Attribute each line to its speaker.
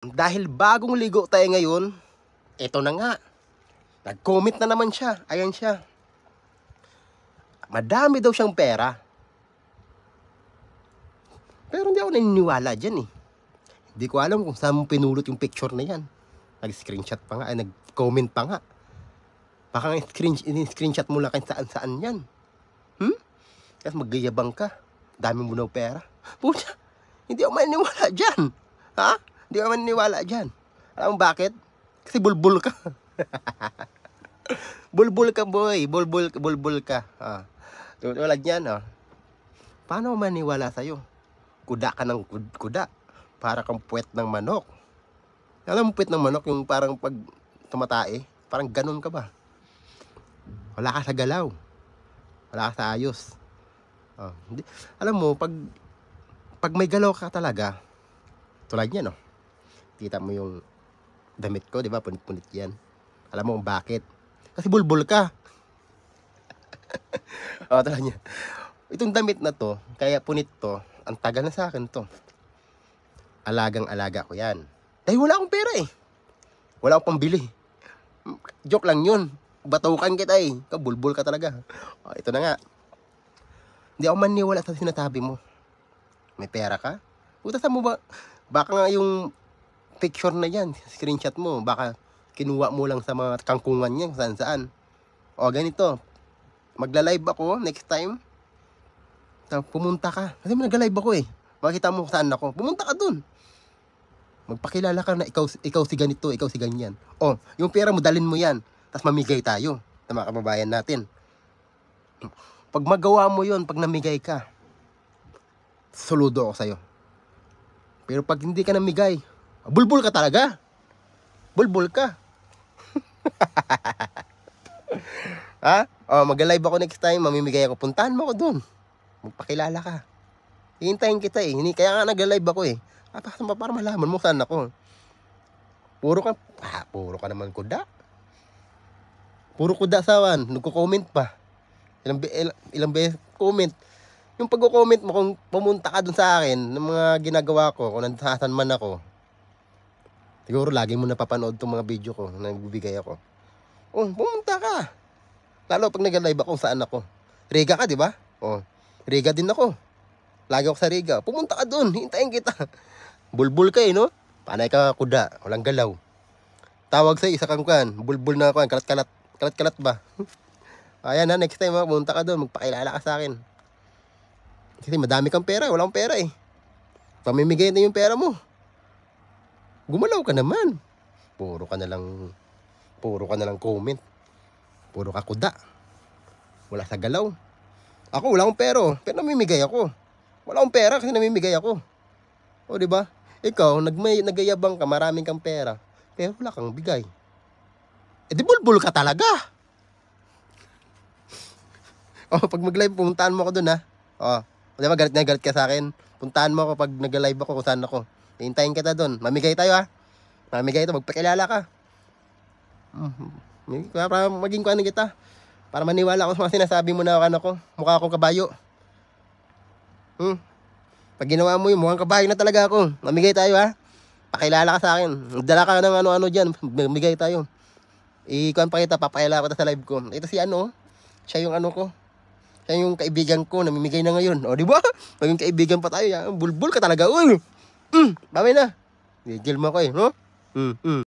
Speaker 1: Dahil bagong ligo tayo ngayon, eto na nga. Nag-comment na naman siya. Ayan siya. Madami daw siyang pera. Pero hindi ako naniniwala dyan eh. Hindi ko alam kung saan mo pinulot yung picture na yan. Nag-screenshot pa nga, ay nag-comment pa nga. Baka screenshot mo lang saan-saan yan. Kasi maggayabang ka. Dami mo daw pera. Pucha, hindi ako maniniwala dyan. Ha? Hindi ako maniniwala dyan. Alam mo bakit? Kasi bulbul ka. Bulbul ka, boy. Bulbul ka. Tulad yan, Paano maniwala sa'yo? Kuda ka ng kuda. Para kang puwet ng manok. Alam mo puwet ng manok, yung parang pag tumatae, parang ganun ka ba? Wala ka sa galaw. Wala ka sa ayos. Hindi. Alam mo, pag may galaw ka talaga, tulad yan, kita mo yung damit ko, di ba? Punit-punit yan. Alam mo kung bakit? Kasi bulbul ka. Tulad yan. Itong damit na to, kaya punit to, ang tagal na sa akin to. Alagang-alaga ko yan. Dahil wala akong pera eh. Wala akong pambili. Joke lang yun. Batukan kita eh. Bulbul ka talaga. Ito na nga. Hindi ako maniwala sa sinasabi mo. May pera ka? Utasan mo ba? Baka nga yung picture na yan, screenshot mo, baka kinuha mo lang sa mga kangkungan niya, saan-saan. Ganito. Magla-live ako next time. Pumunta ka. Kasi nag-live ako eh. Makita mo saan ako. Pumunta ka dun. Magpakilala ka na ikaw si ganito, ikaw si ganyan. Yung pera mo, dalin mo yan. Tapos mamigay tayo sa mga kababayan natin. Pag magawa mo yon, pag namigay ka, saludo ako sa'yo. Pero pag hindi ka namigay, bulbul ka talaga. Bulbul ka. Mag-live ako next time, mamimigay ako. Puntahan mo ako dun. Magpakilala ka. Hihintayin kita eh. Kaya nga nag-live ako eh. Para malaman mo saan ako. Puro ka naman kuda. Puro kuda sawan. Nagko-comment pa. Ilang beses comment. Yung pag-comment mo, kung pumunta ka dun sa akin, ng mga ginagawa ko, kung nandasan man ako, siguro lagi mo napapanood itong mga video ko, na nagbibigay ako. Pumunta ka. Lalo pag nag-live ako, saan ako. Riga ka, di ba? Riga din ako. Lagi ako sa Riga. Pumunta ka dun, hintayin kita. Bulbul ka no? Panay ka kuda, walang galaw. Tawag sa'yo, isa kang kan, bulbul na kan, kalat-kalat. Kalat-kalat ba? Ayan na, next time pumunta ka dun, magpakilala ka sa akin. Kasi madami kang pera, wala akong pera eh. Pamimigay na yung pera mo. Gumalaw ka naman. Puro ka na lang comment. Puro ka kuda. Wala sa galaw. Ako wala akong pera, pero namimigay ako. Wala akong pera kasi namimigay ako. Di ba? Ikaw, nagayabang ka, maraming kang pera, pero wala kang bigay. Di bulbul ka talaga. Pag mag-live, puntahan mo ako dun di ba, galit na galit ka sa akin. Puntahan mo ako pag nag-live ako kung saan ako. Hintayin kita dun. Mamigay tayo Mamigay ito, magpakilala ka. Para maging kuhanin kita. Para maniwala ako sa mga sinasabi mo na mukha akong kabayo. Pag ginawa mo yun, mukhang kabayo na talaga ako. Mamigay tayo Pakilala ka sa akin. Dala ka ng ano-ano dyan. Mamigay tayo. Ikuhan pa kita, papakilala ko sa live ko. Ito si siya yung ko. Siya yung kaibigan ko, namimigay na ngayon. Di ba? Maging kaibigan pa tayo. Bulbul ka talaga. Babay na. Gigil mo ko no?